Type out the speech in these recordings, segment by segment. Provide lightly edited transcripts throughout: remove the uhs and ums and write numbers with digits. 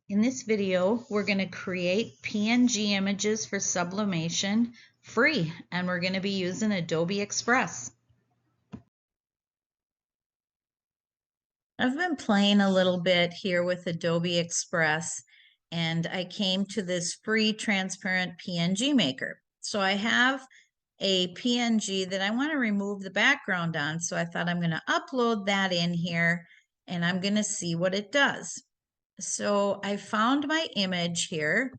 In this video, we're going to create PNG images for sublimation free, and we're going to be using Adobe Express. I've been playing a little bit here with Adobe Express, and I came to this free transparent PNG maker. So I have a PNG that I want to remove the background on, so I thought I'm going to upload that in here, and I'm going to see what it does. So I found my image here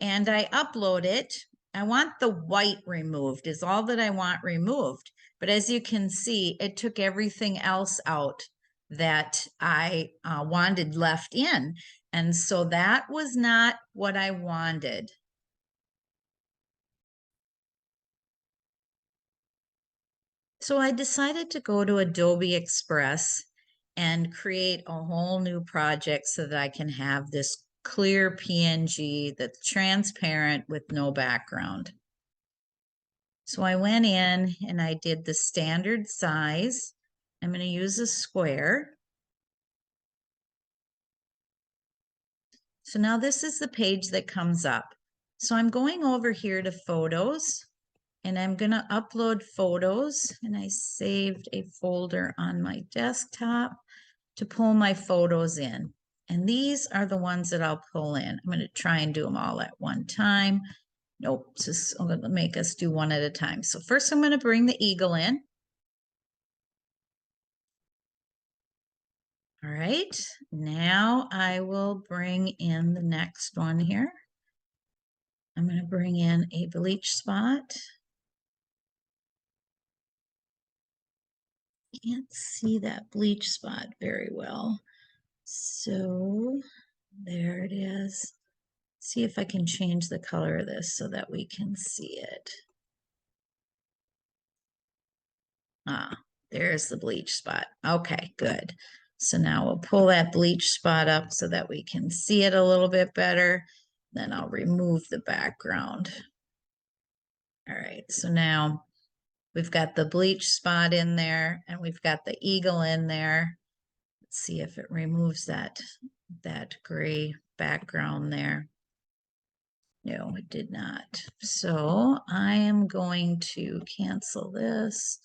and I upload it. I want the white removed is all that I want removed. But as you can see, it took everything else out that I wanted left in. And so that was not what I wanted. So I decided to go to Adobe Express and create a whole new project so that I can have this clear PNG that's transparent with no background. So I went in and I did the standard size. I'm going to use a square. So now this is the page that comes up. So I'm going over here to photos and I'm going to upload photos, and I saved a folder on my desktop to pull my photos in. And these are the ones that I'll pull in. I'm going to try and do them all at one time. Nope, just I'm going to make us do one at a time. So first I'm going to bring the eagle in. All right, now I will bring in the next one here. I'm going to bring in a bleach spot. Can't see that bleach spot very well. So there it is. See if I can change the color of this so that we can see it. Ah, there's the bleach spot. Okay, good. So now we'll pull that bleach spot up so that we can see it a little bit better. Then I'll remove the background. All right, so now we've got the bleach spot in there and we've got the eagle in there. Let's see if it removes that gray background there. No, it did not. So I am going to cancel this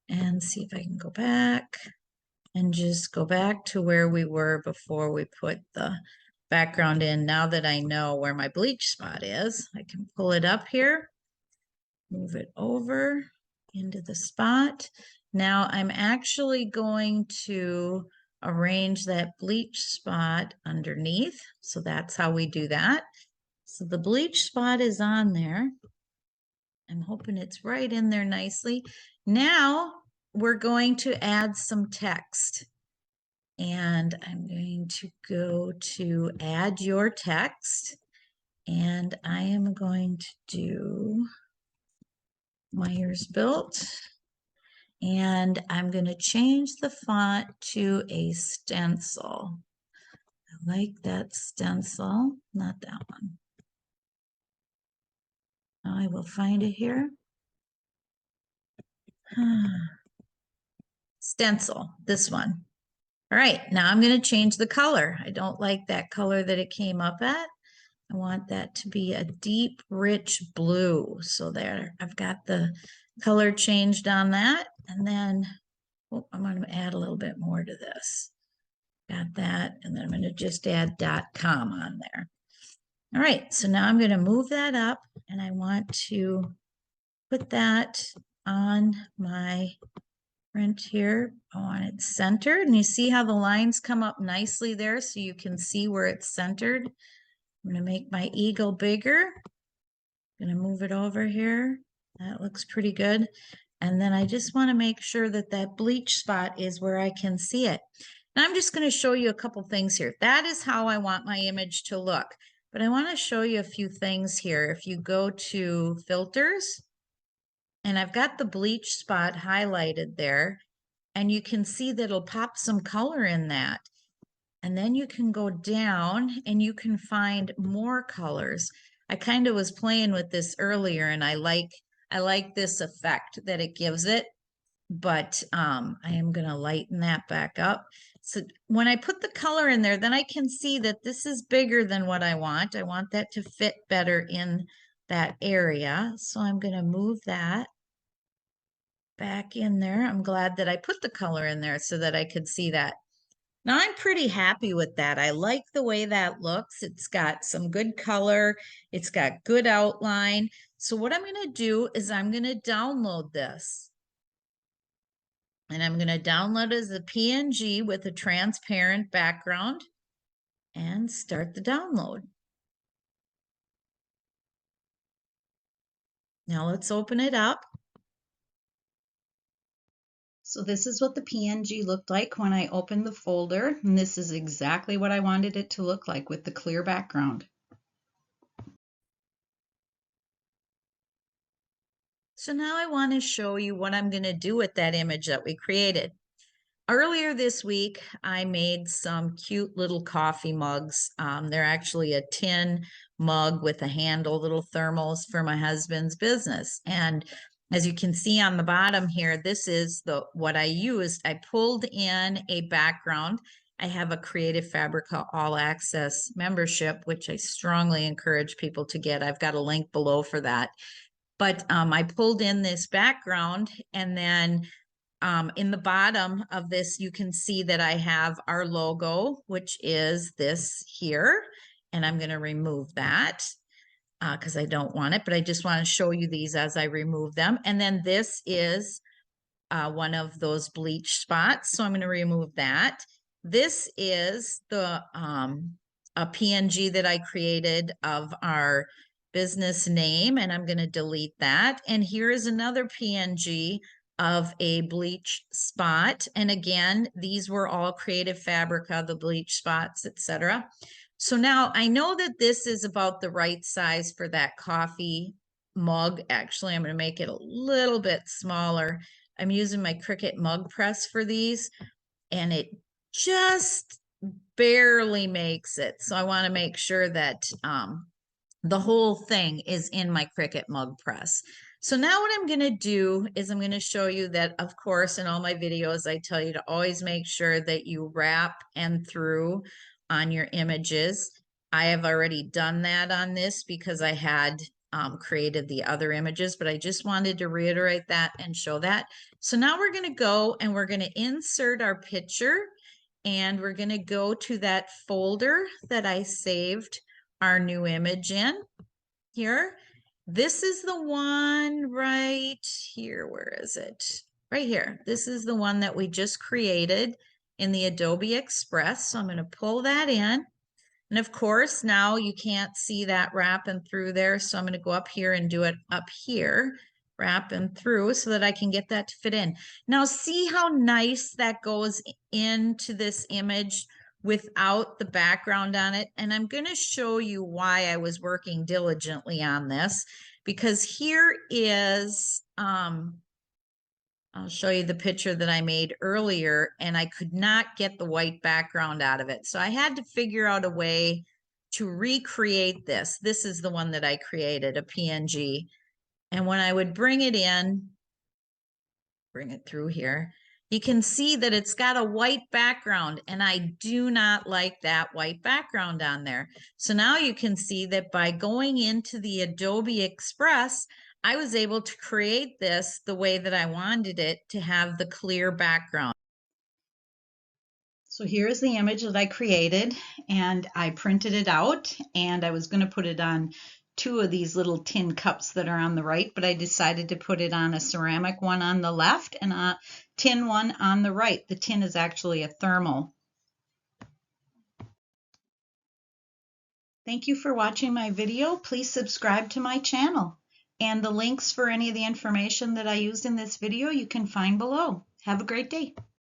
and see if I can go back and just go back to where we were before we put the background in. Now that I know where my bleach spot is, I can pull it up here, move it over into the spot. Now I'm actually going to arrange that bleach spot underneath. So that's how we do that. So the bleach spot is on there. I'm hoping it's right in there nicely. Now we're going to add some text. And I'm going to go to add your text. And I am going to do Myers Built. And I'm going to change the font to a stencil. I like that stencil, not that one. I will find it here. Stencil, this one. All right, now I'm going to change the color. I don't like that color that it came up at. I want that to be a deep, rich blue. So there, I've got the color changed on that. And then I'm going to add a little bit more to this. Got that. And then I'm going to just add .com on there. All right, so now I'm going to move that up and I want to put that on my print here. I want it centered, and you see how the lines come up nicely there so you can see where it's centered. I'm going to make my eagle bigger. I'm going to move it over here. That looks pretty good. And then I just want to make sure that that bleach spot is where I can see it. And I'm just going to show you a couple things here. That is how I want my image to look. But I want to show you a few things here. If you go to filters, and I've got the bleach spot highlighted there, and you can see that it'll pop some color in that. And then you can go down and you can find more colors. I kind of was playing with this earlier, and I like this effect that it gives it, but I am going to lighten that back up. So when I put the color in there, then I can see that this is bigger than what I want. I want that to fit better in that area. So I'm going to move that back in there. I'm glad that I put the color in there so that I could see that. Now I'm pretty happy with that. I like the way that looks. It's got some good color. It's got good outline. So what I'm going to do is I'm going to download this. And I'm going to download it as a PNG with a transparent background and start the download. Now let's open it up. So this is what the PNG looked like when I opened the folder, and this is exactly what I wanted it to look like with the clear background. So now I want to show you what I'm going to do with that image that we created. Earlier this week, I made some cute little coffee mugs. They're actually a tin mug with a handle, little thermals for my husband's business. And as you can see on the bottom here, this is what I used. I pulled in a background. I have a Creative Fabrica All Access membership, which I strongly encourage people to get. I've got a link below for that. But I pulled in this background, and then in the bottom of this, you can see that I have our logo, which is this here. And I'm going to remove that because I don't want it, but I just want to show you these as I remove them. And then this is one of those bleach spots. So I'm going to remove that. This is the a PNG that I created of our business name, and I'm going to delete that. And here is another PNG of a bleach spot. And again, these were all Creative Fabrica, the bleach spots, etc. So now I know that this is about the right size for that coffee mug. Actually, I'm going to make it a little bit smaller. I'm using my Cricut mug press for these, and it just barely makes it. So I want to make sure that the whole thing is in my Cricut mug press. So now what I'm going to do is I'm going to show you that, of course, in all my videos, I tell you to always make sure that you wrap and through on your images. I have already done that on this because I had created the other images, but I just wanted to reiterate that and show that. So now we're going to go and we're going to insert our picture, and we're going to go to that folder that I saved our new image in here. This is the one right here. Where is it? Right here. This is the one that we just created in the Adobe Express. So I'm going to pull that in. And of course, now you can't see that wrapping through there. So I'm going to go up here and do it up here, wrapping through so that I can get that to fit in. Now see how nice that goes into this image without the background on it. And I'm going to show you why I was working diligently on this, because here is, I'll show you the picture that I made earlier, and I could not get the white background out of it. So I had to figure out a way to recreate this. This is the one that I created, a PNG. And when I would bring it in, bring it through here, you can see that it's got a white background, and I do not like that white background on there. So now you can see that by going into the Adobe Express, I was able to create this the way that I wanted it to have the clear background. So here's the image that I created, and I printed it out, and I was going to put it on two of these little tin cups that are on the right, but I decided to put it on a ceramic one on the left and a tin one on the right. The tin is actually a thermal. Thank you for watching my video. Please subscribe to my channel. And the links for any of the information that I used in this video you can find below. Have a great day.